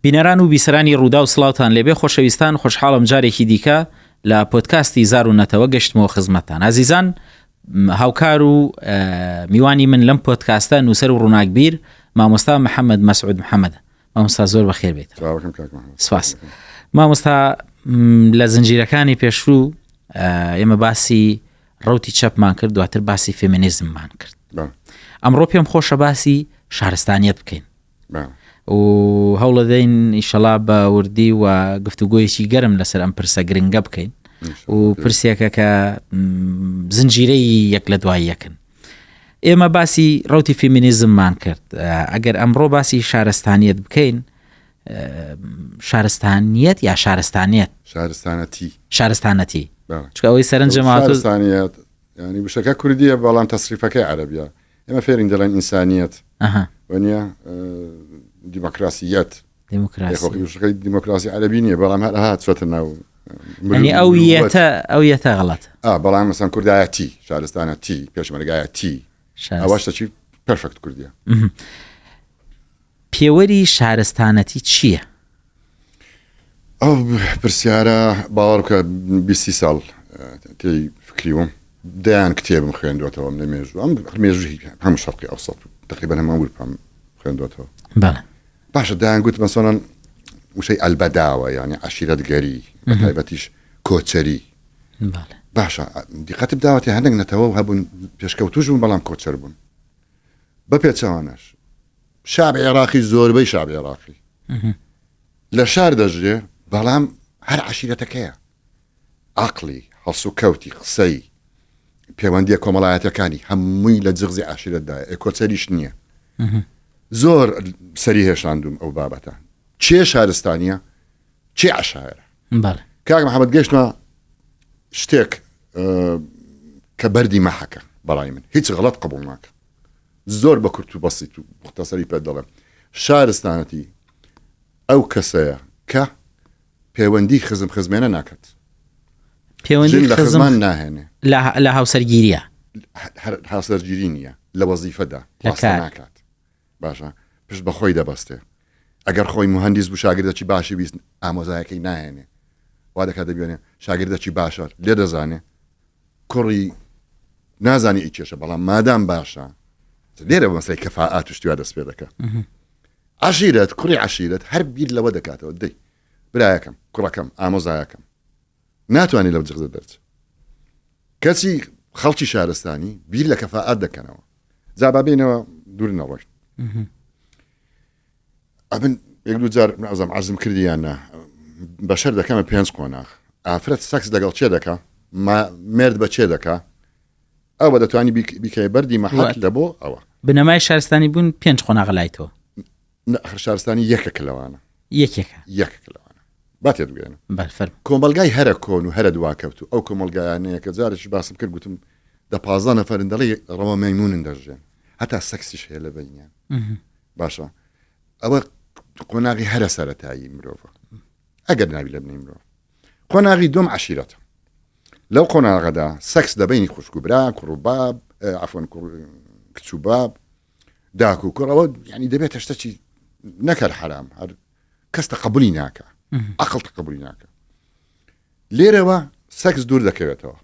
بینەران و بیسەرانی ڕوودا و سڵاوتان لێبێ خۆشەویستان، خۆشحاڵم جارێکی دیکە لە پۆدکاستی زار و نەتەوە گەشتمەوە خزمەتتان. عزیزان، هاوکار و میوانی من لەم پۆدکاستە نووسەر و ڕووناکبیر مامۆستا محەممەد مەسعود محەممەدە. مامۆستا زۆر بەخێر بێت. سپاس. مامۆستا، لە زنجیرەکانی پێشوو ئێمە باسی ڕوتی چەپمان کرد، دواتر باسی فێمینیزممان کرد. ئەمڕۆ پێم خۆشە باسی شارستانیەت بکەین و هەوڵە دەین ئیشەڵا بە وردی و گفتوگۆیەکی گەرم لەسەر ئەم پرسە گرنگە بکەین و پرسێکە کە زنجیرەی یەک لە دوای یەکن. ئێمە باسی ڕوتی فێمینیزممان کرد. ئەگەر ئەمڕۆ باسی شارستانیەت بکەین، شارستانیەت یا شارستانیەت؟ شارستانەتی. چکە ئەوەی سەرنجەماوەتە شارستانیەت ینی بشەکە کوردیە، بەڵام تەسریفەکەی عەرەبیە. ئێمە فێرین دەڵێن ئینسانیەت وەنیە دیموکراسیەت. دیموکراسی عەربی نییە، بەڵام هەر چۆتە ناو ئەو یەتە غەڵەت. بەڵام مەسەن کوردایەتی، شارستانەتی، پێشمەرگایەتی، ئەوەشتە چی پەرفەکت کوردیە. پێوەری شارستانەتی چییە؟ ئەو پرسیارە باوەڕ بکە 20 ساڵ تێی فکریوم. دەیان کتێبم خوێندوێتەوە لە مێژوو، ئەم مێژووی هەموو شەرقی ئەوسەط تقریبا هەموو ئەوروپام خوێندوێتەوە. بەڵێ. باشە، دایان گوت مەسەڵەن وشەی ئەلبەداوە، یعنی عەشیرەتگەری، بەتایبەتیش کۆچەری. باشە، دیقەتم داوەتی هەندێک نەتەوە هەبوون پێشکەوتوش بوون، بەڵام کۆچەر بوون. بە پێچەوانەش شعب عێراقی، زۆربەی شعب عێراقی لە شار دەژێ، بەڵام هەر عەشیرەتەکەیە، عەقڵی، هەڵس و کەوتی، قسەی، پەیوەندیە کۆمەڵایەتەکانی هەمووی لە جغزی عەشیرەتدایە، کۆچەریش نییە. زۆر سەری هێشاندوم ئەو بابەتە. چێ شارستانیە، چێ عەشایرە. کاک محەممەد، گەشتمە شتێک کە بەردی مەحەکە بەڵای من، هیچ غەڵەت قبوڵ ناکە. زۆر بە کورت و بەسیط و مختصری پێ دەڵێم، شارستانەتی ئەو کەسەیە کە پەیوەندی خزم خزمێنە ناکات، پەیوەندی لە خزمان ناهێنێ، لە هاوسەرگیریە، هاوسەرگیری نییە، لە وەزیفەدا ڕاستە ناکات. باشە، پشت بە خۆی دەبەستێ. ئەگەر خۆی مهندس بوو، شاگردەکی باشی بیست، ئامۆزایەکەی ناهێنێ، وا دەکات دەبێنێ شاگردەکی باشە لێ دەزانێ، کوڕی نازانی ئیچێشە، بەڵام مادام باشە لێرە بە مەسەلەی کەفاءات و شتیا دەست پێ دەکات. عەشیرەت، کوڕی عەشیرەت هەر بیر لەوە دەکاتەوە، دەی برایەکەم، کوڕەکەم، ئامۆزایەکەم ناتوانێت لەو جغزە دەرچێت. کەچی خەڵکی شارستانی بیر لە کەفاءات دەکەنەوە. جا بابێنەوە دوور نەڕۆشت. ئەبن یەک دوو جار نازام عەزم کردیان نا بەشەر دەکەمە 5 قۆناغ. ئافرەت سەکس لەگەڵ چێ دەکا، مێرد بە چێ دەکا، ئەو بە دەتوانی بیکەی بەردی مەحەک لە بۆ ئەوە. بنەمای شارستانی بوون 5 قۆناغ لایتەوە. ئەخر شارستانی یەکێک لەوانە، یەکێک لەوانە. با تێ دوێنە کۆمەلگای هەرە کۆن و هەرە دواکەوت و ئەو کۆمەلگایانەیە کە جارێکی باسم کرد، گوتم دە 15 نەفەرن دەڵێ ڕەوە مەیمونن دەژێن، هەتا سەکسیش هەیە لە بەینیان. باشە، ئەوە قۆناغی هەرە سەرەتایی مرۆڤە، ئەگەر ناوی لە بنەی مرۆڤ. قۆناغی دوم عەشیرەتە. لەو قۆناغەدا سەکس دەبینی خوشک و برا، کوڕ و باب، عەفوەن کچ و باب، داک و کوڕ، ئەوە یعنی دەبێتە شتێکی نەکەر حرام، هەر کەس تەقەبولی ناکە، عەقڵ تەقەبولی ناکە. لێرەوە سەکس دوور دەکەوێتەوە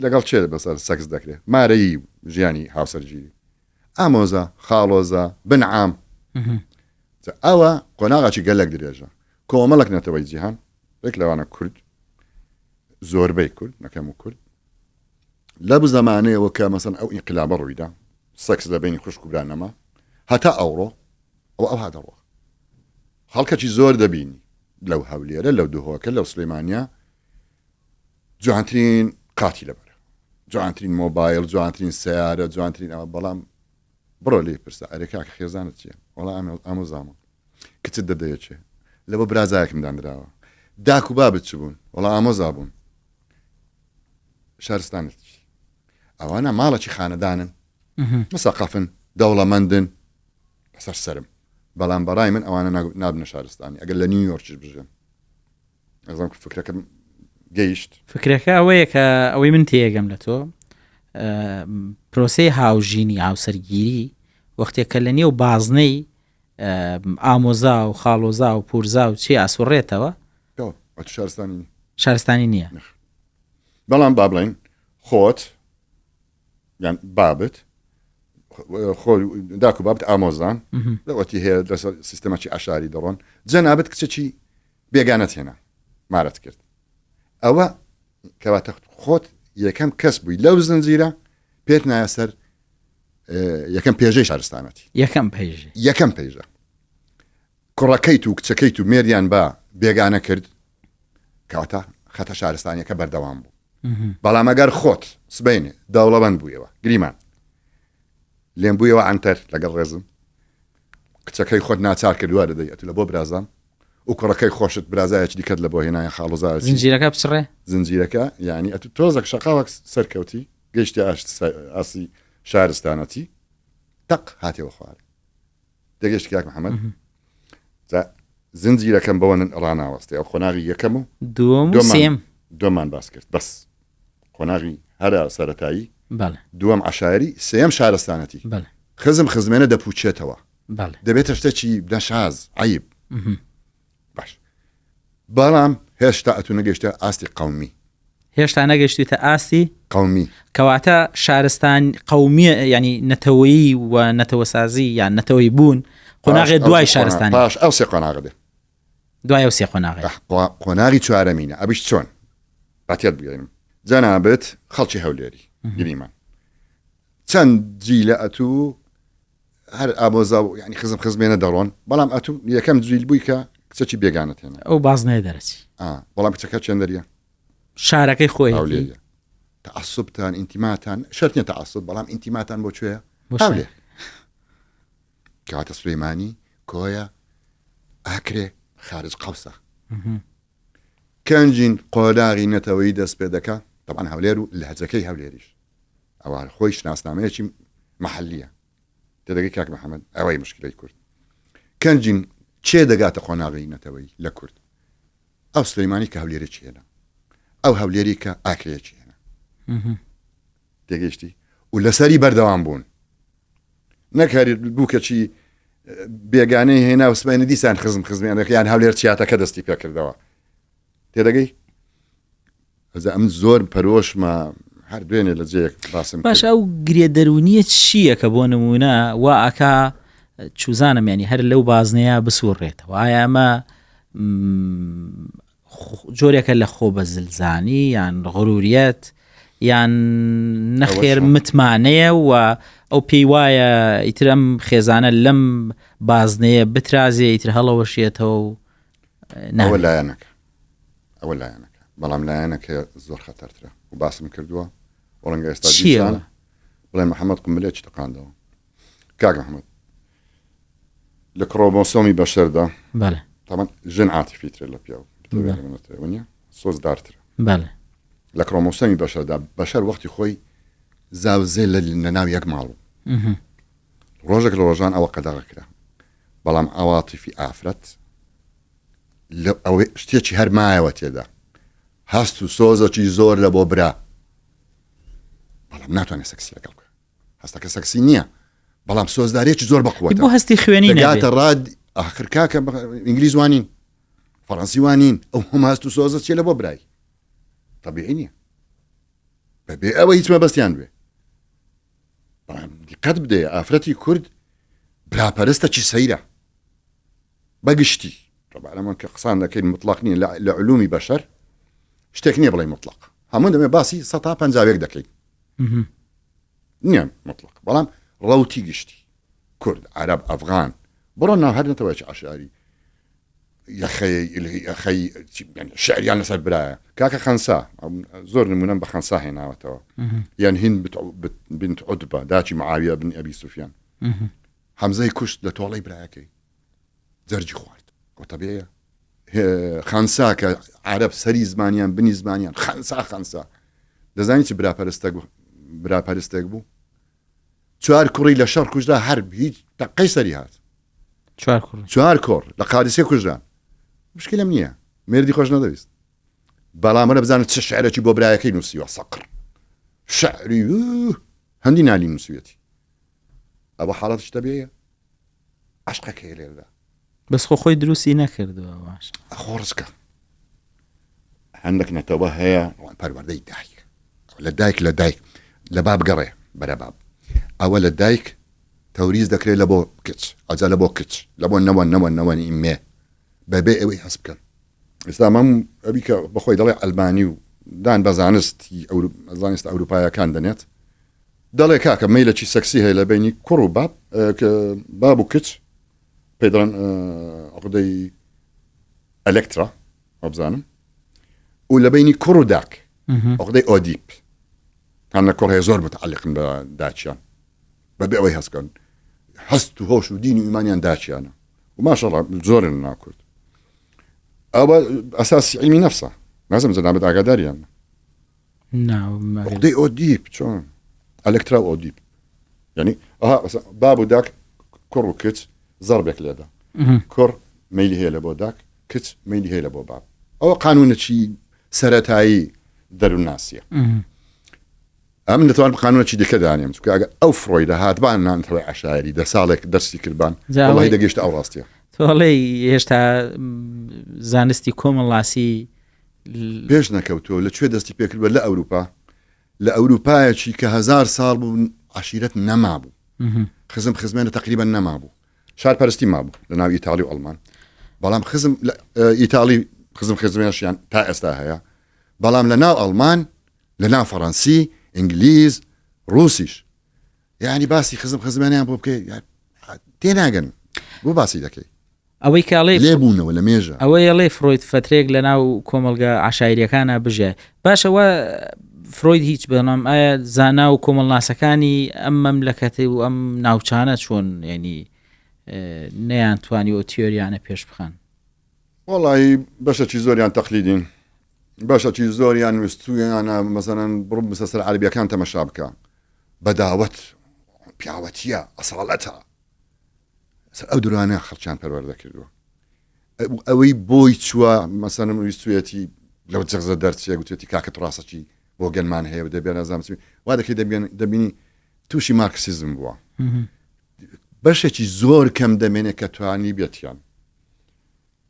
لەگەڵ چێ بەسەر سەکس دەکرێت، مارەیی ژیانی هاوسەرگیری، ئامۆزە، خاڵۆزە، بنعام. ئەوە قۆناغاکی گەلێک درێژە. کۆمەڵک نەتەوەی جیهان، ێک لەوانە کورد، زۆربەی کورد، نەکەم و کورد، لە بوو زەمانەیەوە کە مەسەن ئەو ئینقلابە ڕوویدا، سەکس لە بینی خوشک و بران نەما، هەتا ئەوڕۆ ئەو هادەڕۆ خەڵکەکی زۆر دەبینی لەو هەولێرە، لەو دوهۆکە، لەو سلەیمانیا، جوانترین قاتی لەبەرە، جوانترین مۆبایل، جوانترین سیارە، جوانترین ئەوە. بەڵام بڕۆ لێ پرسە، ئەرێکاکە خێزانت چییە؟ وەڵا ئامۆزامە. کچت دەدەیە چێ؟ لەبە برازایەکم دانراوە. داک و بابت چ بوون؟ وەڵا ئامۆزا بوون. شارستانت چی؟ ئەوانە ماڵێکی خانەدانن، مسەقەفن، دەوڵەمەندن، لەسەر سەرم. بەڵام بەڕای من ئەوانە نابنە شارستانی. ئەگەر لە نیویۆرکیش بژێن، ئەزانم کە فکرەکەم گەیشت. فکرەکە ئەوەیە کە ئەوەی من تێگەم لە تۆ، پرۆسەی هاوژینی، هاوسەرگیری وەختێک کە لە نێو بازنەی ئامۆزا و خاڵۆزا و پورزا و چی ئاسوڕێتەوە شارستانی نییە. بەڵام با بڵین خۆت یان بابت داکو بابت ئامۆزان دەوەتی هەیە لەسەر سیستەمەکی عشاری دەڕۆن جەنابەت کچێکی بێگانەت هێنا مارەت کرد ئەوە کەواتە خۆت یەکەم کەس بووی لەو زنجیرە پێت نایە سەر یەکەم پێژەی شارستانەتی یەکەم پێژە کوڕەکەیت و کچەکەیت و مێریان بە بێگانە کرد کەواتە خەتە شارستانیەکە بەردەوام بوو. بەڵام ئەگەر خۆت سبەینێ دەوڵەمەند بوویەوە گریمان لێم بوویەوە ئەنتەر لەگەڵ ڕێزم کچەکەی خۆت ناچار کردووە دەدەی ئەتو لە بۆ برازام و کوڕەکەی خۆشت برازایەکی دیکەت لە بۆ هێنایە خاڵۆزار زنجیرەکە بچڕێ زنجیرەکە یعنی ئەتو تۆزێک شەقاوەک سەرکەوتی گەیشتی ئاسی شارستانەتی تەق هاتیەوە خوارد دەگەشتی کاک محەممەد زنجیرەکەم بەوە ڕناوەستی ئەو خۆناغی یەکەم و دومان باس کرد بەس خۆناغی هەرە سەرەتایی دووەم عشاری سێم شارستانەتی خزم خزمێنە دەپوچێتەوە دەبێتە شتێکی دەشاز عیب باش بەڵام هێشتا ئەتو نەگەشتە ئاستی قەومی هێشتا نەگەشتیتە ئاستی قەومی کەواتە شارستان قەومیە ینی نەتەوەیی و نەتەوەسازی یان نەتەوەی بوون قۆناغی دوای شارستانی باش ئەو سێ قۆناغ دێ دوای ئەو سێ قۆناغی چوارەمینە ئەبیش چۆن باتێت بگەینم جەنابەت خەڵکی هەولێری گریمان چەند جیلە ئەتوو هەر ئامۆزا و ینی خزم خزمێنە دەڕۆن بەڵام ئەتوو یەکەم جیل بووی کە کچەکی بێگانت هێنا ئەو بازنەیە دەرەچی بەڵام کچەکە چێندەریە شارەکەی خۆی هەولێریە تەعەسوبتان ئینتیماتان شەرت نیە تەعەسوب بەڵام ئینتیماتان بۆ کوێیە هەولێر کەواتە سولەیمانی کۆیە ئاکرێ خارج قەوسە کەنجین قۆلاغی نەتەوەی دەست پێ دەکا طبعا هەولێر و لەهجەکەی هەولێریش ئەوە خۆی شناسنامەیەکی محلیە تێدەگەی کاک محەممەد ئەوەی مشکلەی کورد کەنجین چێ دەگاتە قۆناغی نەتەوەی لە کورد ئەو سولەیمانی کە هەولێرێکی هێنا ئەو هەولێری کە ئاکرێکی هێنا تێگەیشتی و لەسەری بەردەوام بوون نەکاری بووکەچی بێگانەی هێنا و سبەینە دیسان خزم خزمیانەکەیان هەولێر چیاتەکە دەستی پێ کردەوە تێدەگەی ئەزە ئەم زۆر پەرۆشمە هەر دوێنێ لە جەیەک باسم باش ئەو گرێ دەرونیە چییە کە بۆ نمونە وا ئەکا چوزانم ینی هەر لەو بازنەیە بسوڕێتەوە ئایا ئەمە جۆرێکە لە خۆ بە زلزانی یان غروریەت یان نەخێر متمانەیە و ئەو پێی وایە ئیترم خێزانە لەم بازنەیە بترازێ ئیتر هەڵەوەشێتەوە و ئەوە لایەنەکە ئەوە لایەنەکە بەڵام لایەنەکە زۆر خەتەرترە و باسم کردووە وەڵەنگە ئێستا دیسان بڵێ محەممەد قمبلێکی تەقاندەوە کاک محەممەد لە کڕۆمۆسۆمی بەشەردا تەمان ژن عاتیفیترە لە پیاو ونیە سۆزدارترە لە کڕۆمۆسۆمی بەشەردا بەشەر وەختی خۆی زاوزێ لە ناو یەک ماڵ ڕۆژێک لە ڕۆژان ئەوە قەدەغە کرا بەڵام ئەواتیفی ئافرەت ئەوەی شتێکی هەرمایەوە تێدا هەست و سۆزەکی زۆر لە بۆ برا بەڵام ناتوانێت سەکسی لەگەڵ بکە هەستەکە سەکسی نییە بەڵام سۆزدارێکی زۆر بەقوەتە بۆ هەستی خوێنی دەگاتە ڕاد ئاخر کاکە ئینگلیز وانین فەڕەنسی وانین ئەو هەم هەست و سۆزە چێ لە بۆ برای طبیعی نییە بەبێ ئەوە هیچ مەبەستیان بێ بەڵام دیقەت بدەیە ئافرەتی کورد براپەرستە چی سەیرە بەگشتی طبعا کە قسان دەکەین مطلق نییە لە علومی بەشەر شتێک نییە بڵێ مطلق هەموو دەمێ باسی 150 دەکەین نییە مطلق بەڵام ڕەوتی گشتی کورد عەرەب ئەفغان بڕۆ ناو هەر نەتەوەی عەشاری یەخەی شعریان لەسەر برایە کاکە خەنسا زۆر نمونەم بە خەنسا هێناوەتەوە یان هین بنت عوتبە داچی معاویە بن ئەبی سوفیان حەمزەی کوشت لە تۆڵەی برایەکەی جەرجی خوارد طبیعیە خەنسا کە عەرەب سەری زمانیان بنی زمانیان خەنسا دەزانی چی براپەرستێک بوو 4 کوڕی لە شەڕ کوژرا هەر هیچ تەقەی سەری هات 4 کۆڕ لە قادسیە کوژران مشکلم نییە مێردی خۆش نەدەویست بەڵام منە بزانێت چه شعرێکی بۆ برایەکەی نووسیوە سەقر شعری هەندی نالی نووسویەتی ئەوە حاڵەتش تەبیعیە عشقەکەی لێردا بەس خۆی دروستی نەکردووە باش خۆڕسکە هەندێک نەتەوە هەیە پەروەردەی دایک لە دایک لە باب گەڕێ بەرە باب ئەوە لە دایک تەوریز دەکرێت لە بۆ کچ ئەجا لە بۆ کچ لە بۆ نەوەنی ئیمێ بەبێ ئەوەی هەست بکەن ئێستا مەم ئەبی کە بەخۆی دەڵێ ئەلمانی و دان بە زانست ئەوروپایەکان دەنێت دەڵێ کاکە مەیلە چی سەکسی هەیە لە بینی کوڕ و باب و کچ پێدەڵێن عقدەی ئەلێکترا ئەبزانم و لە بینی کوڕ و داک عقدەی ئۆدیپ هەن لە کوڕ هەیە زۆر متعلقن بە داچیان بەبێ ئەوەی هەستکەن هەست و هۆش و دین و ئیمانیان داچیانە و ماشەڵڵا زۆرن ناکورد ئەوە ئەساسی علمی نەفسە نازم جەنابەت ئاگاداریان عقدەی ئۆدیپ چۆن ئەلێکترا و ئۆدیپ یعنی باب و داک کوڕ و کچ زەربێک لێدا کوڕ مەیلی هەیە لە بۆ داک کچ مەیلی هەیە لە بۆ باب ئەوە قانونەکی سەرەتایی دەروناسیە ئەم دەتوان قانونەکی دیکە دانیم چونکە ئەگە ئەو فرۆیدە هاتبان نانتەوەی عەشایری دە ساڵێک دەرسی کردبان وەڵی دەگەیشتە ئەو ڕاستیە تۆڵێ هێشتا زانستی کۆمەڵاسی پێش نەکەوتۆ لەکوێ دەستی پێکردوە لە ئەوروپا لە ئەوروپایەکی کە 1000 ساڵ بوو عشیرەت نەمابوو خزمێنە تقریبا نەمابوو شارپەرستی مابوو لە ناو ئیتالی و ئەڵمان بەڵام ئیتالی خزمێنەشیان تا ئێستا هەیە بەڵام لە ناو ئەڵمان لە ناو فەڕەنسی ئینگلیز رووسیش یعنی باسی خزمێنیان بۆ بکەی تێناگەن بۆ باسی دەکەی ئەوەی کاڵێ لێبوونەوە لە مێژە ئەوەی ئەڵێ فرۆید فترێک لە ناو کۆمەلگا عشایریەکانە بژێ باشەوە فرۆید هیچ بەنام ئایا زانا و کۆمەڵناسەکانی ئەم مەملەکەتی و ئەم ناوچانە چۆن ینی نەیان توانی ئەو تیۆریانە پێش بخەن وەڵی بەشەکی زۆریان تەقلیدین بەشەکی زۆریان وستویانە مەسەرەن بڕ بسەسەر عەربیەکان تەمەشا بکە بەداوەت پیاوەتیە ئەساڵەتە ئەو دوورانە خەڵکیان پەروەردە کردووە ئەوەی بۆی چووە مەسەرەن ویستویەتی لەو جەغزە دەرچێ گوتێتی کاکە ڕاستەکی بۆ گەنمان هەیە دەبێن نازانم وا دەکەی دەبینی تووشی مارکسیزم بووە بەشێکی زۆر کەم دەمێنێت کە توانی بێتیان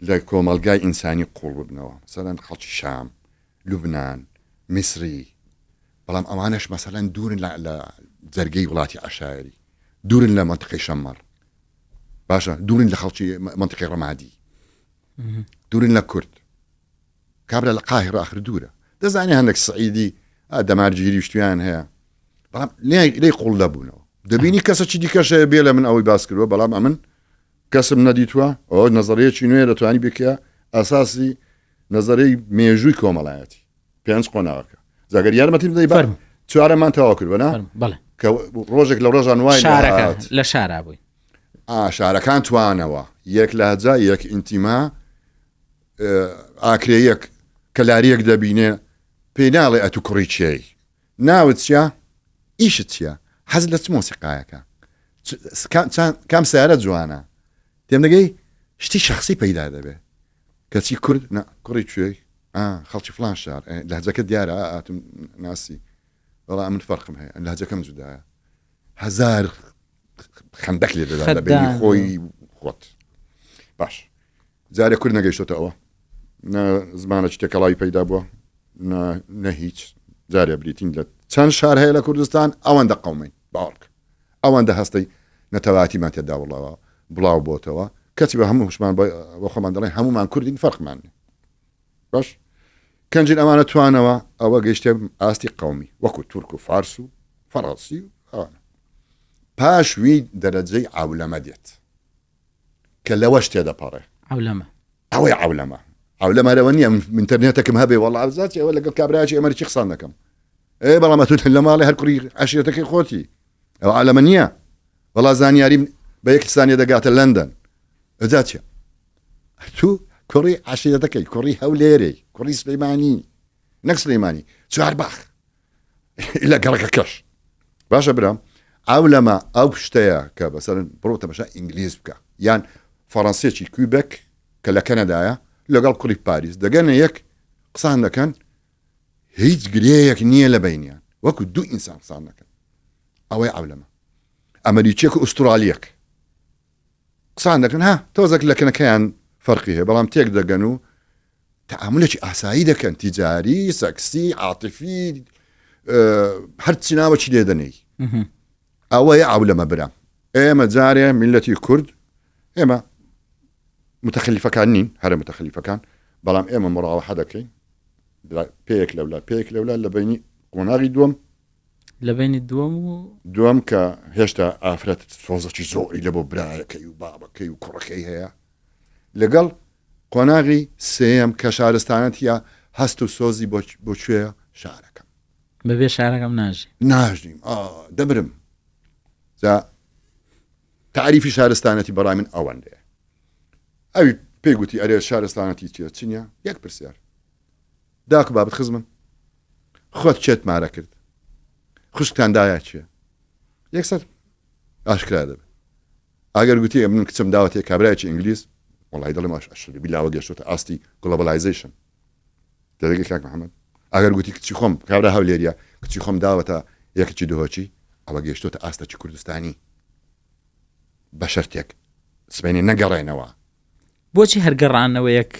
لە کۆمەلگای ئینسانی قوڵ ببنەوە مەسەرەن خەڵکی شام لوبنان میسری بەڵام ئەوانش مەسەرەن دوورن لە جەرگەی وڵاتی عەشایری دوورن لە منتقەی شەمەڕ باشە دوورن لە خەڵکی منتقەی ڕەمادی دوورن لە کورد کابرا لە قاهرە ئاخر دوورە دەزانێ هەندێک سعیدی دەمارگیری شتیان هەیە بەڵام لێی قوڵ دەبوونەوە دەبینی کەسەکی دیکەشەیە بێ لە من ئەوەی باس کردووە بەڵام ئەمن کەسم نەدیتووە ئەو نەزەرەیەکی نوێ دەتوانی بکە ئاساسی نەزەرەی مێژووی کۆمەڵایەتی پێنج قۆناغەکە زاگەر یارمەتیم دەی بەرم چوارەمان تەواو کردوە کە ڕۆژێک لە ڕۆژان وای لە شارە بووی شارەکان توانەوە یەک لەهجا یەک ئینتیما ئاکرەیەک کەلاریەک دەبینێ پێی ناڵێ ئەتو کوڕی چێی ناوت چیە ئیشت چییە حەز لە چ مۆسیقایەکە کام سیارە جوانە تێم دەگەی شتی شخصی پەیدا دەبێ کەچی کورد کوڕی کوێی خەڵکی فلان شار لەهجەکە دیارە ئاتم ناسی وەڵام من فەرقم هەیە لەهجەکەم جودایە هەزار خەندەک لێ دەدا لە بینی خۆی خۆت باش جارێ کورد نەگەیشتەوە زمانە تێکەڵاوی پەیدا بووە نە هیچ جارێ بریتین لە چەند شار هەیە لە کوردستان ئەوەندە قەومەی باوەڕک ئەوەندە هەستەی نەتەواتیمان تێدا وڵەوە بڵاو بۆتەوە کەچی بە هەموو شمان بۆ خۆمان دەڵێن هەمومان کوردین فەرقمان باش کەنجین ئەمانە توانەوە ئەوە گەیشتێ ئاستی قەومی وەکو تورک و فارس و فەڕەنسی و پاشوی دەرەجەی عەولەمە دێت کە لەوەش تێدەپەڕێ ئەوەی عەولەمە عەولەمەرەوە نییە ئینتەرنێتەکەم هەبێ وەڵا ئازاتی ئەوە لەگەڵ کابراایکی ئەمەریکی قسان دەکەم بەڵام ئەتون لە ماڵی هەر کوڕی عەشیرەتەکەی خۆتی ئەو عەولەمە نییە وەڵا زانیاری بە یەک سانیە دەگاتە لەندەن ئەجا چیە تو کوڕی عەشیرەتەکەی کوڕی هەولێرەی کوڕی سلەیمانی نەک سلەیمانی چوارباخ لە گەڕەکەکەش باشە برام عەولەمە ئەو پشتەیە کە بەسەرن بڕۆ تەماشا ئینگلیز بکە یان فەڕەنسیەکی کویبەک کە لە کەنەدایە لەگەڵ کوڕی پاریس دەگەنە یەک قسان دەکەن هیچ گرەیەک نییە لە بینیان وەکو دوو ئینسان قسان دەکەن ئەوەی عەولەمە ئەمریکیەک و ئوسترالیەک قسان دەکەن ها تۆزێک لە کەنەکەیان فەرقی هەیە بەڵام تێک دەگەن و تعاملێکی ئاسایی دەکەن تیجاری سەکسی عاتفی هەرچی ناوەچی لێ دەنێی ئەوەیە ئاو لەمە برا ئێمە جارێ میلەتی کورد ئێمە متخلیفەکان نین هەرە متخلیفەکان بەڵام ئێمە مڕاوەحە دەکەین پێیەک لەولا لە بینی قۆناغی دووەم کە هێشتا ئافرەت سۆزەکی زۆری لە بۆ برایەکەی و بابەکەی و کوڕەکەی هەیە لەگەڵ قۆناغی سێم کە شارستانەتە هەست و سۆزی بۆ کوێە شارەکەم بەبێ شارەکەم ناژنیم دەبرم تعریفی شارستانەتی بەڕای من ئەوەندەیە ئەوی پێیگوتی ئەرێ شارستانەتی چیە چنیە یەک پرسیار داک بابت خزمم خۆت چێت مارە کرد خوشکتاندایە چییە یەکسەر ئاشکرا دەبێت ئەگەر گوتی من کچم داوەتێ کابراایکی ئینگلیز وڵای دەڵێم ئاشری بیلاوە گەشتۆتە ئاستی گلۆبەلایزیشن دەدەگەی کاک محەممەد ئەگەر گوتی کچی خۆم کابرا هەولێریە کچی خۆم داوەتە یەکێکی دهۆچی ئەوە گەشتۆتە ئاستەکی کوردستانی بە شەرتێک سبینێ نەگەڕێنەوە بۆچی هەرگەڕانەوە یەک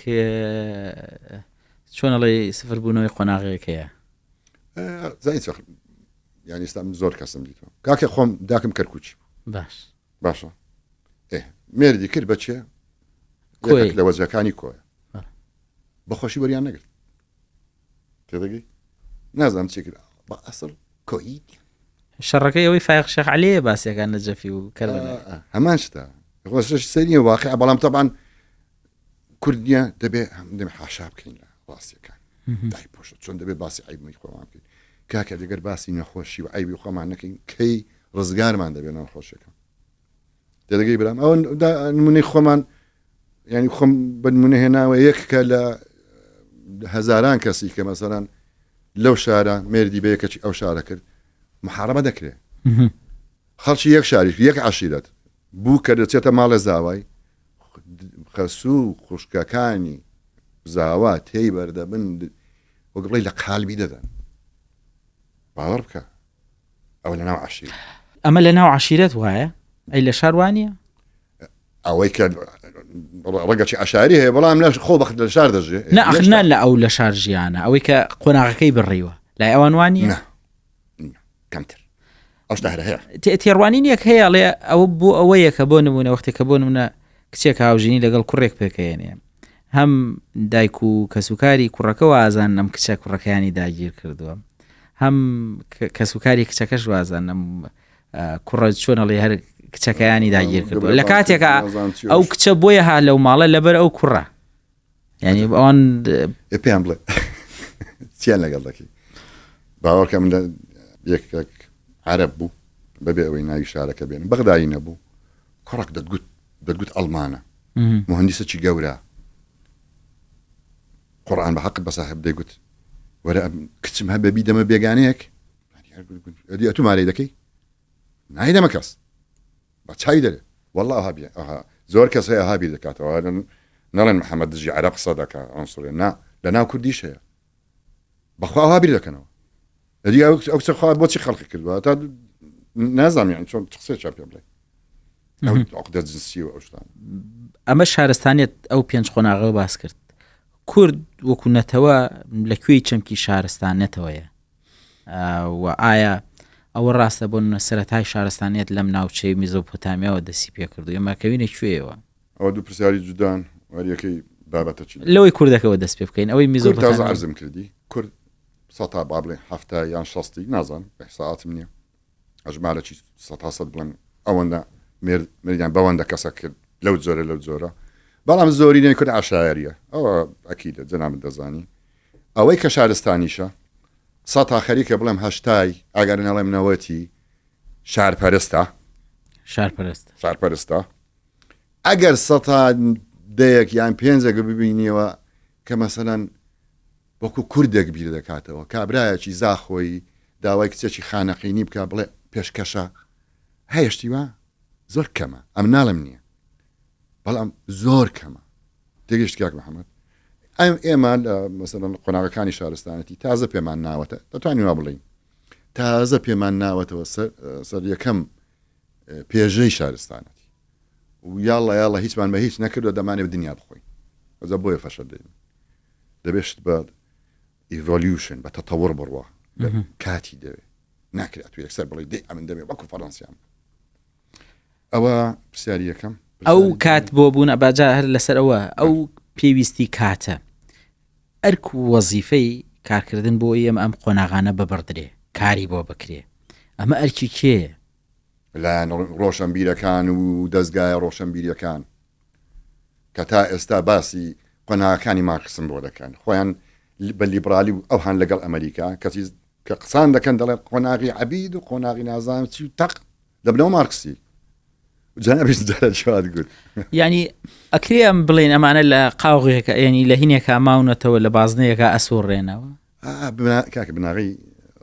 چۆنەڵێ سفر بوونەوەی قۆناغەکەیە یعنی ئێستا زۆر کەسم دیتەوە کاکە خۆم داکەم کەرکوچی باشە مێردی کرد بەچێ لە وەزەکانی کۆیە بەخۆشی وەریان نەگرت تێدەگەی نازانم چی کرد بە ئەسڵ کۆی شەڕەکەی ئەوەی فایق شێخ عەلیە باسیەکان نەجەفی و هەمان شتە خۆشش سەریە واقع بەڵام تەبان کوردیە دەبێ دەبێ حاشا بکەین لە ڕاستیەکان دای پۆشت چۆن دەبێت باسی عیبی خۆمان بکەین کاکە دەگەر باسی نەخۆشی و عیبی خۆمان نەکەین کەی ڕزگارمان دەبێت نەخۆشیەکەم تێدەگەی برام ئەوە نمونەی خۆمان ینی خۆم بنمونە هێناوە یەک کە لە هەزاران کەسی کە مەسەران لەو شارە مێردی بە یەکەی ئەو شارە کرد محارەبە دەکرێت خەڵکی یەک شاریش یەک عەشیرەت بوو کە دەچێتە ماڵە زاوای خەسوو خوشکەکانی زاوا تێی بەردەبن وەگڵی لە قالبی دەدەن باوەڕ بکە ئەوە لە ناو عەشیرەت ئەمە لە ناو عەشیرەت وایە ئەی لە شاروانیە ئەوەی کە ڕگەچی عشاری هەیە بەڵام لە خۆ بەخت لە شار دەژێ نەخنان لە ئەو لە شار ژیانە ئەوەی کە قۆناغەکەی بڕیوە لای ئەوان وانە کەمتر ئەوشتا هەر هەیە تێڕوانین یەک هەیە لێ ئەوە بۆ ئەوەیە کە بۆ نمونە وەختێک کە بۆ نمونە کچێک هاوژینی لەگەڵ کوڕێک پێکەێنێ هەم دایک و کەسوکاری کوڕەکە وازان ئەم کچە کوڕەکەیانی داگیر کردووە هەم کەسوکاری کچەکەش وازان ئەم کوڕە چۆنەڵێ هەر کچەکەیانی داگیر کردووە لە کاتێکە ئەو کچە بۆیە ها لەو ماڵە لەبەر ئەو کوڕە یعنی ئەوان پێیان بڵێ چیان لەگەڵ دەکەی باوەڕکە من یەکێک عەرەب بوو بەبێ ئەوەی ناوی شارەکە بێنن بەغدایی نەبوو کوڕێک دەتگوت ئەڵمانە مهندسێکی گەورە قورئان بە حەق بەساحب دەیگوت وەرە کچم هەبە بیدەمە بێگانەیەک ئەدی ئەتو مارەی دەکەی نایدەمە کەس بە چای دەرێ والله هابیە زۆر کەس هەیە هابی دەکاتەوە نەڵێن محەممەد دژی عەرەب قسە دەکا ئەنسوڵێ نا لە ناو کوردیش هەیە بەخوا هابی دەکەنەوە ئەدی ئەو کچە خوا بۆچی خەڵقی کردووە تا نازانم یان چۆن قسەیان پێ بڵێ عقدە جنسی و ئەو شتان ئەمە شارستانیت ئەو پێنج قۆناغەوە باس کرد کورد وەکو نەتەوە لەکوێی چەمکی شارستان نەتەوەیە و ئایا ئەوە ڕاستە بۆ سەرەتای شارستانیت لەم ناوچەی میزۆپۆتامیاوە دەستی پێ کردو ئێمە کەوینە کوێیەوە ئەوە دوو پرسیاری جودان وەریەکەی بابەتە چی لەوەی کوردەکەەوە دەست پێ بکەین ئەوەی میزۆپۆتامیا عەرزم کردی کورد سەتا با بڵێ هەفتە یان شەستی نازان بەحساعاتم نییە ئەژمارەی سەد بڵێن ئەوەندە مێردیان بەوەندە کەسە کرد لەو جۆرە لەو جۆرە بەڵام زۆرینەی کورد عەشایریە ئەوە ئەکیدە جەنابەت دەزانی ئەوەی کە شارستانیشە سەتا خەریکە بڵێم هەشتای ئەگەر نەڵێم نەوەتی شارپەرستە ئەگەر سەتا دەیەک یان پێنجێک ببینیەوە کە مەسەلەن وەکو کوردێک بیر دەکاتەوە کابرایەکی زاخۆی داوای کچێکی خانەقینی بکە بڵێ پێشکەشە هەیەشتیوە زۆر کەمە ئەم ناڵم نییە بەڵام زۆر کەمە تێگەشت کاک محەممەد ئێمە مەسەلەن قۆناغەکانی شارستانەتی تازە پێمان ناوەتە دەتوانین وا بڵین تازە پێمان ناوەتەوە سەر یەکەم پێژەی شارستانەتی ويلا هیچمان بە هیچ نەکردو دەمانێ دنیا بخۆین ئەزە بۆیە فەشەر دێن دەبێت بە ئیڤۆلیوشن بە تەتەوەڕ بڕوە کاتی دەوێت ناکرێت تو یەکسەر بڵێ دێ ئەمن دەبێت وەکو فەڕەنسیان ئەوە پرسیاری یەکەم ئەو کات بۆ بوون ئەباجا هەر لەسەرەوە ئەو پێویستی کاتە ئەرک وەزیفەی کارکردن بۆ ئەم قۆناغانە ببڕدرێ کاری بۆ بکرێ ئەمە ئەرکی کێ لایەن ڕۆشنبیرەکان و دەستگایە ڕۆشنبیریەکان کە تا ئێستا باسی قۆناغەکانی مارکسم بۆ دەکەن خۆیان بە لیبرالی و ئەو هەن لەگەڵ ئەمریکا کەسی کە قسان دەکەن دەڵێ قۆناغی عەبید و قۆناغی نازانم چی و تەق دەبنەوە مارکسی جانەبیش جارە چوات گوت ینی ئەکرێ ئەم بڵێن ئەمانە لە قاوغێکە ینی لە هینێکە ماونەتەوە لە بازنەیەکە ئەسوڕێنەوە کاکە بناغی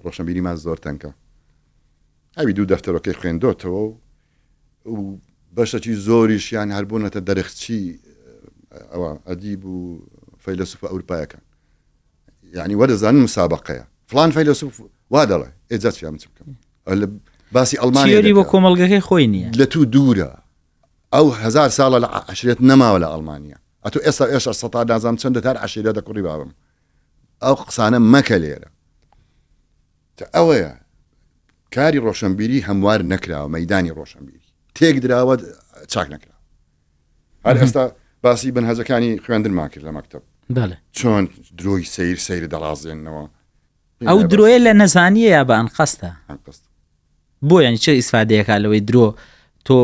ڕۆشنبیریمان زۆر تەنکە ئەوی دوو دەفتەرەکەی خوێندۆتەوە و بەشەکی زۆریشیان هەربوونەتە دەرەخچی ئەوە ئەدیب و فەیلسوفە ئەوروپایەکان یعنی وەدەزانن مسابقەیە فلان فەیلسوف وا دەڵێ ئێجاتیان چ بکەم باسی ئەڵمانی بۆ کۆمەڵگەکەی خۆی نییە لە تو دوورە ئەو 1000 ساڵە لە عشرێت نەماوە لە ئەڵمانیا ئەتو ئێستا سەتا نازام چەندە تار عشیرە دەکوڕی بابم ئەو قسانە مەکە لێرە ئەوەیە کاری ڕۆشنبیری هەموار نەکراوە مەیدانی ڕۆشنبیری تێک دراوە چاک نەکراوە هەر ئێستا باسی بنهەجەکانی خوێندنمان کرد لە مەکتەب چۆن درۆی سیر دەڕازێنەوە ئەو درۆیە لە نەزانیە یا بە ئەنقەستە بۆ یانی چه ئیسفادەیەکە لەوەی درۆ تۆ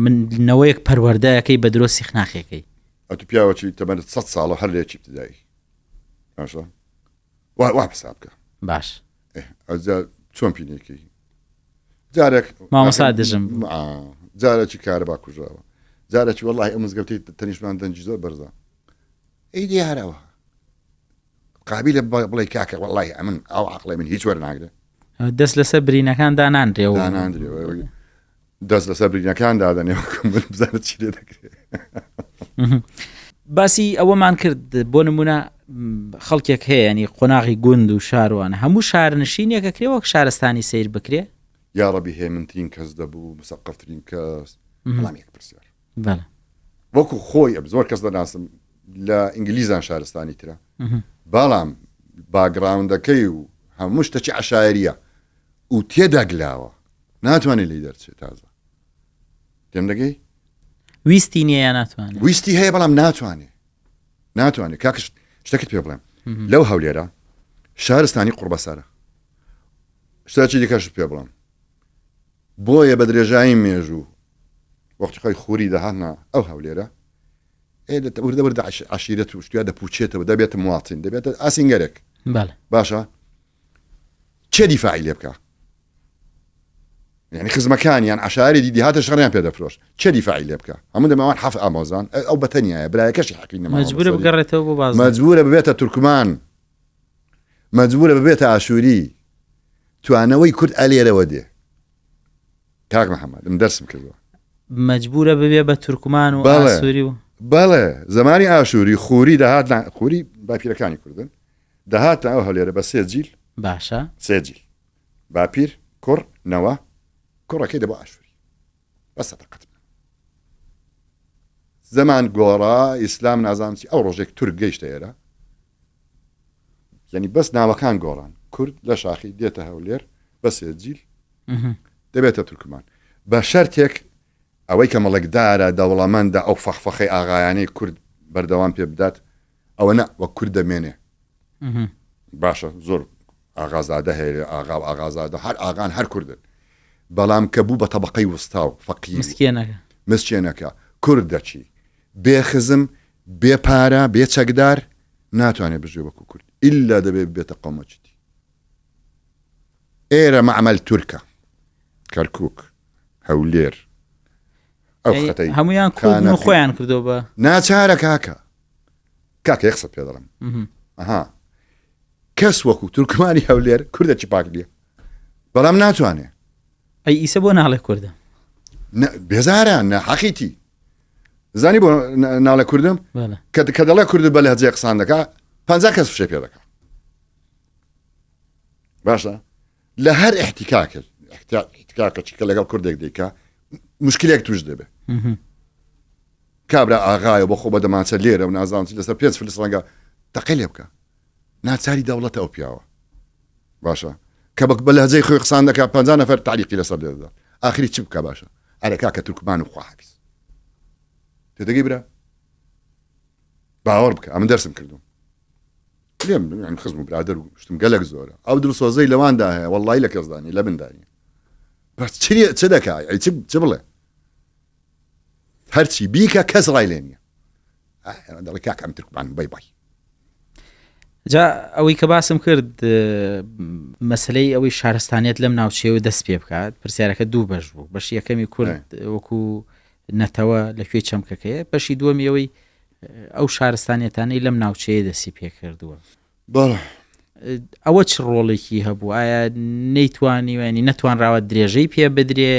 منەوەیەک پەروەردەیەکەی بە درۆ سیخناخێکەکەی ئەتو پیاوەکی تەمەنێت 100 ساڵە هەر لێکی ابتدایی باشە وا حساب بکە باش ئەجا چۆن پینێکی جارێک مامۆستا دژم جارێکی کارە با کوژاوە جارێکی وەڵڵاهی ئەو مزگەوتەی تەنیشتمان دەنجی زۆر بەرزە ئەیدی هەرەوە قابلە بڵێ کاکە وەڵڵاهی ئەمن ئەو عەقڵی من هیچ وەرناگرێ دەست لەسەر برینەکان داناندرێەوە دەست لەسەر برینەکان دادەنێوە بزانێت چی لێ دەکرێت باسی ئەوەمان کرد بۆ نمونە خەڵکێک هەیە ینی قۆناغی گوند و شاروانە هەموو شارنشینێکە کرێ وەک شارستانی سیر بکرێ یا ڕەبی هێمنترین کەس دەبوو مسەقفترین کەس وەڵامێک پرسیار وەکو خۆی زۆر کەس دەناسم لە ئینگلیزان شارستانی ترە بەڵام باگراوندەکەی و هەموو شتێکی عەشایریە و تێدا گلاوە ناتوانێت لی دەرچێت تازە تێم دەگەی ویستی نییە یا ناتوانێت ویستی هەیە بەڵام ناتوانێت کاکە شتێکت پێ بڵێم لەو هەولێرە شارستانی قوربەسەرە شتێکی دیکەش پێ بڵێم بۆیە بە درێژایی مێژوو وەختی خۆی خوری دەهاتنا ئەو هەولێرە وردە عشیرەت و شتیا دەپوچێتەوە دەبێتە موڵاتین دەبێتە ئاسینگەرێک باشە چێ دیفاعی لێ بکە یعنی خزمەکانیان عشاری دیدی هاتە شەڕیان پێ دەفرۆش چێ دیفاعی لێ بکە هەموو دەماوان حەف ئامۆزان ئەو بەتەنیایە برایەکەشی حەقی نەما مەجبورە بگەڕێتەوە بۆ باز مەجبورە ببێتە تورکمان مەجبورە ببێتە ئاشووری توانەوەی کورد ئەلێرەوە دێ کاک محەممەد دەرسم کردووە مەجبورە ببێ بە تورکمان و ئاسووری و بەڵێ زمانی ئاشووری خوری دەهات خوری باپیرەکانی کوردن دەهات ئەو هەولێرە بە 3 جیل باشە 3 جیل باپیر کوڕ نەوە کوڕەکەی دەبە ئاشووری بەسە دەقەت زەمان گۆڕا ئیسلام نازانچی ئەو ڕۆژێک تورک گەیشتە ئێرە یعنی بەس ناوەکان گۆڕان کورد لە شاخی دێتە هەولێر بە 3 جیل دەبێتە تورکمان بە شەرتێک ئەوەی کە مەڵکدارە دەوڵەمەندە ئەو فەخفەخەی ئاغایانەی کورد بەردەوام پێ بدات ئەوە نە وە کورد دەمێنێ باشە زۆر ئاغازادە هەیە ئاغا و ئاغازادە هەر ئاغان هەر کوردن بەڵام کە بوو بە تەبەقەی وستا و فەقیر مسکێنەکە کورد دەچی بێ خزم بێ پارە بێ چەکدار ناتوانێت بژێ وەکو کورد ئیلا دەبێت بێتە قەومەچیتی ئێرە مەعمەل تورکە کەرکووک هەولێر ئەو خەتەی هەمویان کوردن و خۆیان کردەوە بە ناچارە کاکە یەخسە پێ دەڵم ئەها کەس وەکو تورکمانی هەولێر کوردێکی پاک نییە بەڵام ناتوانێ ئەی ئیسە بۆ ناڵێ کوردم بێزارە حەقیتی زانی بۆ ناڵێ کوردم کە دەڵێ کورد بە لەهجەیە قسان دەکا 50 کەس فشێ پێ دەکا باشە لە هەر احتیکاکێکی کە لەگەڵ کوردێک دەیکا مشکلێک توش دەبێ کابرا ئاغایە بۆ خۆ بە دەماچە لێرە و نازانچی لەسەر 5 فلس ڕەنگە تەقی لێ بکە ناچاری دەوڵەتە ئەو پیاوە باشە کە بە لەهجەی خۆی قسان دەکات 50 نەفەر تعلیقی لەسەر دێدا ئاخری چی بکە باشە ئەرەکا کە تورکمان و خواحافیز تێدەگەی برا باوەڕ بکە ئەمە دەرسم کردوم لێم خزم و برادر و شتم گەلێک زۆرە ئەو دڵسۆزەی لەواندا هەیە وەڵڵای لە کەسدانی لە بندانی بەس چ دەکای چ بڵێ هەرچی بیکە کەس ڕای لێ نییە دەڵی کاکەم تورکمان بای جا ئەوەی کە باسم کرد مەسلەی ئەوەی شارستانیت لەم ناوچەوە دەست پێ بکات پرسیارەکە دوو بەش بوو بەشی یەکەمی کورد وەکو نەتەوە لەکوێ چەمکەکەیە بەشی دووەمی ئەوەی ئەو شارستانیەتانەی لەم ناوچەیە دەستی پێ کردووە ئەوە چ ڕۆڵێکی هەبوو ئایا نەیتوانی وێنی نەتوانراوە درێژەی پێ بدرێ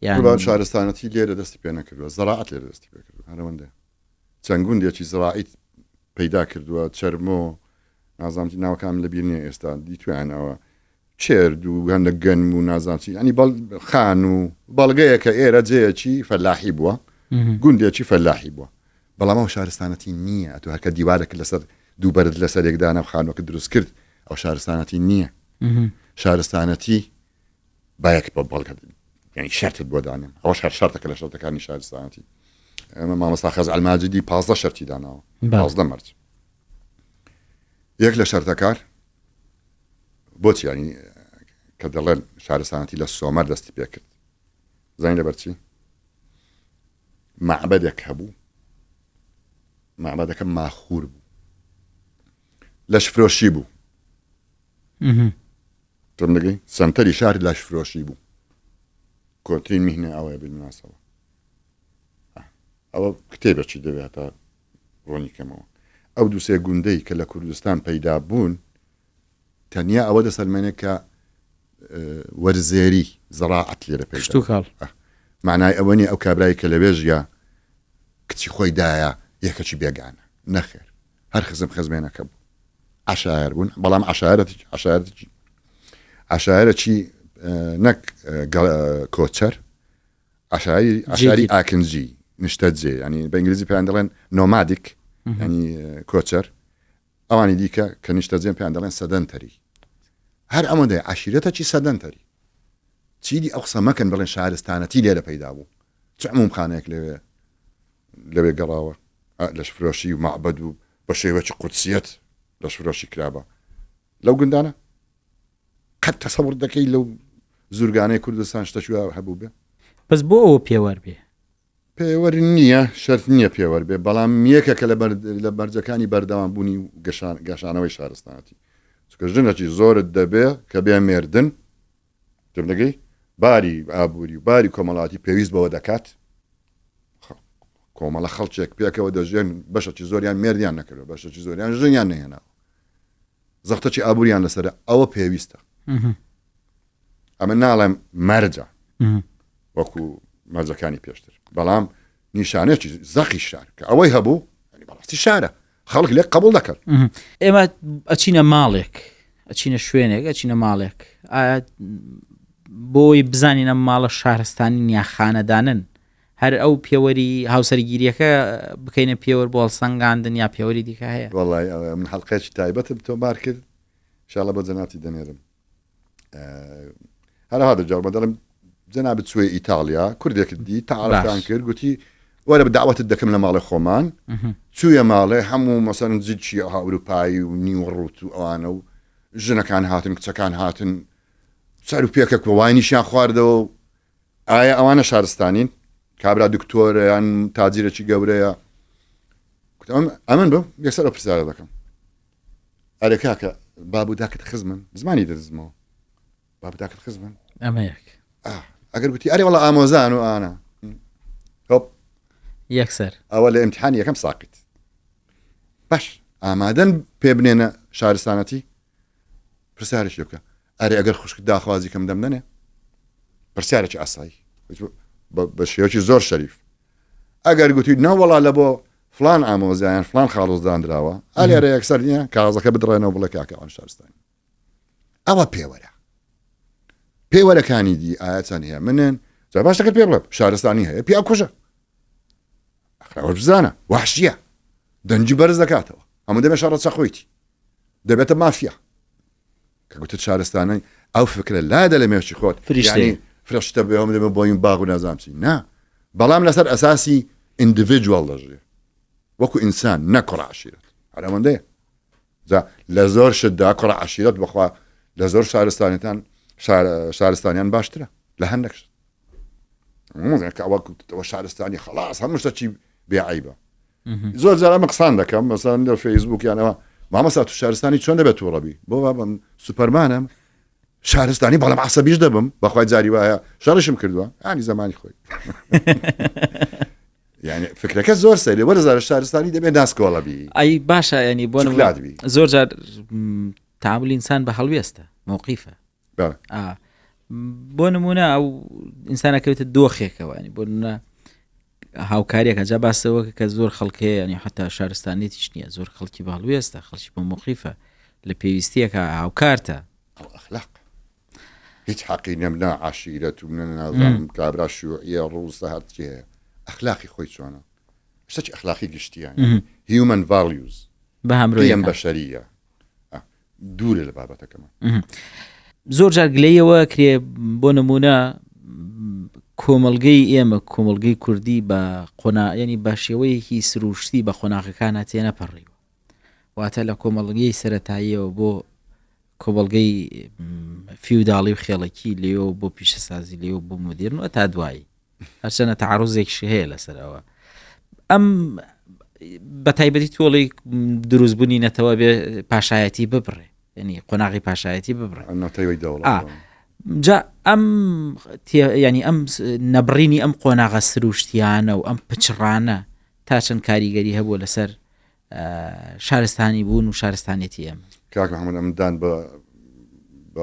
یان شارستانەتی لێرە دەستی پێ نەکردووە زەراعەت لێرە دەستی پێ کردووە هەرەوەندە چەند گوندێکی زەراعیت پەیدا کردووە چەرمۆ نازانتی ناوەکان لە بیر نییە ئێستا دیتوانەوە چێرد و هەندە گەنم و نازانچی ینی خان و بەڵگەیە کە ئێرە جەیەکی فەلاحی بووە گوندێکی فەلاحی بووە بەڵام ئەو شارستانەتی نییە ئەتو هەرکە دیوارێک لەسەر دووبەرت لەسەر یەکدانە خانوەکە دروست کرد ئەو شارستانەتی نییە شارستانەتی باەک بە بەڵگە ینی شەرتت بۆ دانێم ئەوەش هەر شەرتەکە لە شەرتەکانی شارستانەتی ئەمە مامۆستا خەز ئەلماجدی 15 شەرتی داناوە 15 مەرج یەک لە شەرتەکار بۆچی ینی کە دەڵێن شارستانەتی لە سۆمەر دەستی پێ کرد زانین لەبەرچی معبەدێک هەبوو معبەدەکە ماخور بوو لەش فرۆشی بوو تم دەگەی سەنتەری شاری لەش فرۆشی بوو کۆترین میهنە ئەوەیە بالمناسبە ئەوە کتێبێکی دەوێت تا ڕۆنی کەمەوە ئەو دووسێ گوندەی کە لە کوردستان پەیدا بوون تەنیا ئەوە دەسەلمێنێت کە وەرزێری زەراعەت لێرە پێشتوکاڵ معنای ئەوە نیە ئەو کابرایی کە لە بێژیا کچی خۆی دایە یەکەکی بێگانە نەخێر هەر خزمێنەکە بوو عشایر بوون بەڵام عشایرەکی نەک کۆچەر عشاری ئاکنجی نیشتەجێ ینی بە ئینگلیزی پێیان دەڵێن نۆمادیک ینی کۆچەر ئەوانی دیکە کە نیشتەجێن پێیان دەڵێن سەدەنتەری هەر ئەمەدەی عشیرەتەکی سەدەنتەری چیدی ئەو قسە مەکەن بڵێن شارستانەتی لێرە پەیدا بوو چ عمومخانەیەک لەوێ گەڕاوە لەش فرۆشی و معبەد و بە شێوەکی قودسیەت لەش فرۆشی کرابە لەو گوندانە قەت تەسەوڕ دەکەی لەو زورگانەی کوردستان شتەشوە هەبوو بێ بەس بۆ ئەوە پێوەەر بێ پێوەەر نییە شەرت نییە پێوەەر بێ بەڵام یەکێکە لە بەرجەکانی بەردەوام بوونی و گەشانەوەی شارستانەتی چکە ژنەکی زۆرت دەبێ کە بێ مێردن دەگەی باری ئابووری و باری کۆمەڵاتی پێویست بەوە دەکات کۆمەڵە خەڵکێک پێکەوە دەژێن بەشەکی زۆریان مێردیان نەکردو بەشەکی زۆریان ژنیان نهێناوە زەختەکی ئابووریان لەسەر ئەوە پێویستە ئەمە ناڵێم مەرجە وەکو مەرجەکانی پێشتر بەڵام نیشانێکی زەقی شار کە ئەوەی هەبوو بەڕاستی شارە خەڵک لێک قبول دەکرد ئێمە ئەچینە ماڵێک ئەچینە شوێنێک ئەچینە ماڵێک ئایا بۆی بزانینە ماڵە شارستانی نیا خانەدانن هەر ئەو پێوەری هاوسەرگیریەکە بکەینە پێوەەر بۆ هەڵسەنگاندن یا پێوەری دیکە هەیە وەڵای من حەڵقەیەکی تایبەتم تۆ بار کرد انشاءالله بە جەناتی دەنێرم هەرها دەجار بە دەڵم جەنابەت چوێ ئیتالیا کوردێکت دی تعارفیان کرد گوتی وەرە بە داوەتت دەکەم لە ماڵی خۆمان چوویە ماڵێ هەموو مەسەرن جیچی ئەوروپایی و نیوەڕوت و ئەوانە و ژنەکان هاتن کچەکان هاتن سەر و پێکە وایانیشیان خواردەوە و ئایا ئەوانە شارستانین کابرا دکتۆرەیان تاجیرێکی گەورەیە ئەمن بە یەکسەر ئەو پرسیارە دەکەم ئەرێ کاکە بابووداکت خزمن زمانی دەدزمەوە بابووداکت خزمن ئەمەیەک ئەگەر گوتی ئەرێ وەڵا ئامۆزان و ئانا هۆپ یەکسەر ئەوە لە ئیمتحانی یەکەم ساقیت باش ئامادەن پێ بنێنە شارستانەتی پرسیارێکی بکە ئەرێ ئەگەر خوشک داخوازی کەم دەمدەنێ پرسیارێکی ئاسایی بە شێوەکی زۆر شەریف ئەگەر گوتی نەوەڵا لە بۆ فلان ئامۆزایان فلان خاڵۆزدانراوە ئەلێرە یەکسەر نییە کاغەزەکە بدڕێنەوە بڵێ کاکەوان شارستانی ئەوە پێوەرەکانی دی ئایا چەند هەیە منن جا باش دەکرد پێ بڵێ شارستانی هەیە پیا کوژە بزانە وحشیە دەنجی بەرز دەکاتەوە هەموو دەبێت شەڕە چەخۆیتی دەبێتە مافیا کە گوتت شارستانەی ئەو فکرە لا دە لە مێشی خۆت فرشتە بێهم دەبێت بۆین باغ و نازامچی نا بەڵام لەسەر ئەساسی ئیندیڤیدوال دەژێ وەکو ئینسان نەکڕ عشیرەت هەرەمەندەیە لە زۆر شتدا کوڕە عشیرەت بخوا لە زۆر شارستانیان باشترە لە هەندێک شت ئەوە شارستانی خلاص هەموو شتێکی بێعیبە زۆر جار ئەمە قسان دەکەم مەسەڵەن لە فەیسبووکیانەوە مامەستا تو شارستانی چۆن دەبێت تووڕەبی بۆ سوپەرمانم شارستانی بەڵام عەسەبیش دەبم بەخوای جاری وایە شەڕشم کردووە ئانی زمانی خۆی یعنی فکرەکە زۆر سەیرێ وەرزارە شارستانی دەبێت ناسکۆڵەبی ئەی باشە ینی بۆ زۆر جار تعامل ئینسان بە هەڵوێستە موقیفە بۆ نمونە ئەو ئینسانەکەوێتە دۆخێکەوە ینی بۆ نمونە هاوکاریەکە جا باسەوە کە زۆر خەڵکەیە ینی حتا شارستانێتیش نییە زۆر خەڵکی بە هەڵوێستە خەڵکی بۆ موقیفە لە پێویستیەکە هاوکارتە ئەخلاق هیچ حەقی نەمنا عشیرەت و نازانم کابرا شیوعیە ڕووسە هەرچی هەیە ئەخلاقی خۆی چۆنە شتێکی ئەخلاقی گشتیان human values بە هەمڕۆیان بەشەریە دوورە لە بابەتەکەمە زۆر جار گلەیەوە کرێ بۆ نمونە کۆمەڵگەی ئێمە کۆمەڵگەی کوردی بە ینی بە شێوەیەکی سروشتی بە خۆناغەکانە تێنەپەڕیوە واتە لە کۆمەڵگەی سەرەتاییەوە بۆ کۆمەڵگەی فیوداڵی و خێڵەکی لێەوە بۆ پیشەسازی لێەوە بۆ مدیرنەوە تا دوایی هەرچەنە تەعاڕوزێکیش هەیە لەسەرەوە ئەم بە تایبەتی تۆڵی دروستبوونی نەتەوە بێ پاشایەتی ببڕێ ینی قۆناغی پاشایەتی ببڕێ جا ئەم ینی ئەم نەبڕینی ئەم قۆناغە سروشتیانە و ئەم پچڕانە تا چەند کاریگەری هەبووە لەسەر شارستانی بوون و شارستانێتی ئەم کاک محەممەد ئەمدان بە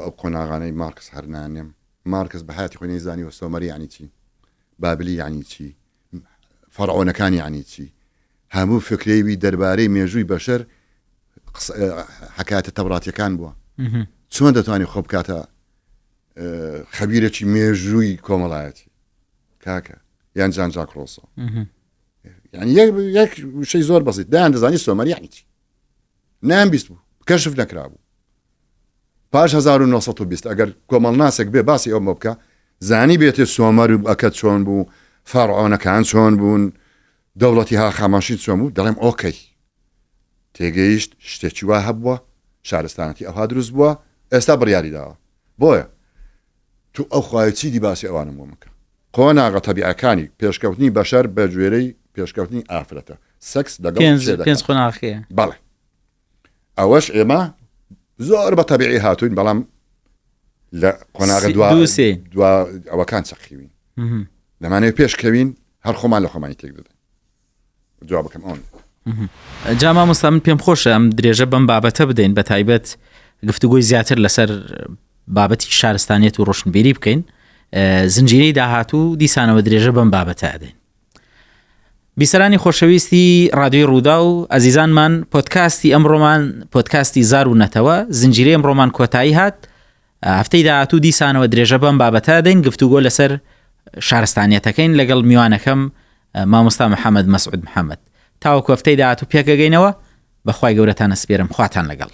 ئەو قۆناغانەی مارکس هەرنانێم مارکس بە حیاتی خۆی نەیزانی و سۆمەری یعنی چی بابلی یعنی چی فەرعۆنەکان یعنی چی هەموو فکرێوی دەربارەی مێژووی بەشەر حکایەتە تەوراتیەکان بووە چۆن دەتوانێت خۆ بکاتە خەبیرێکی مێژووی کۆمەڵایەتی کاکە یان جان جاک ڕۆسۆ یعنی یەک شەی زۆر بەسیط دایان دەزانی سۆمەری یعنی چی نامبیست بوو کەشف نەکرابوو پاش 1920 ئەگەر کۆمەڵناسێک بێ باسی ئەومە بکە زانی بێتێ سۆمەر و ئەکەت چۆن بوو فەرعۆنەکان چۆن بوون دەوڵەتی هاخاماشی چۆن بوو دەڵێم ئۆکەی تێگەیشت شتێکی وا هەبووە شارستانەتی ئەوها دروست بووە ئێستا بڕیاری داوە بۆیە تو ئەو خوایەتی دی باسی ئەوانم بۆ مکە قۆناغە تەبیعەکانی پێشکەوتنی بەشەر بە گوێرەی پێشکەوتنی ئافرەتە سەکس لەگەڵ پێنج قۆناغەیە بەڵێ ئەوەش ئێمە زۆر بە تەبیعی هاتوین بەڵام لە قۆناغە دوا ئەوەکان چەخیوین لەمانەوە پێشکەوین هەر خۆمان لە خۆمانی تێک دەدەین جوابەکەم ئەوە جا مامۆستا من پێم خۆشە ئەم درێژە بەم بابەتە بدەین بە تایبەت گفتوگۆی زیاتر لەسەر بابەتی شارستانیەت و ڕۆشنبیری بکەین زنجیرەی داهاتوو دیسانەوە درێژە بەم بابەتە ئەدەین بیسەرانی خۆشەویستی ڕادیۆی ڕوودا و ئەزیزانمان پۆدکاستی ئەمڕۆمان پۆدکاستی زار و نەتەوە زنجیرەی ئەمڕۆمان کۆتایی هات هەفتەی داهاتوو دیسانەوە درێژە بەم بابەتە ئەدەین گفتوگۆ لەسەر شارستانیەتەکەین لەگەڵ میوانەکەم مامۆستا محەممەد مەسعود محەممەد تاوەکو هەفتەی داهاتوو پێکەگەینەوە بەخوای گەورەتانە سپێرم خواتان لەگەڵ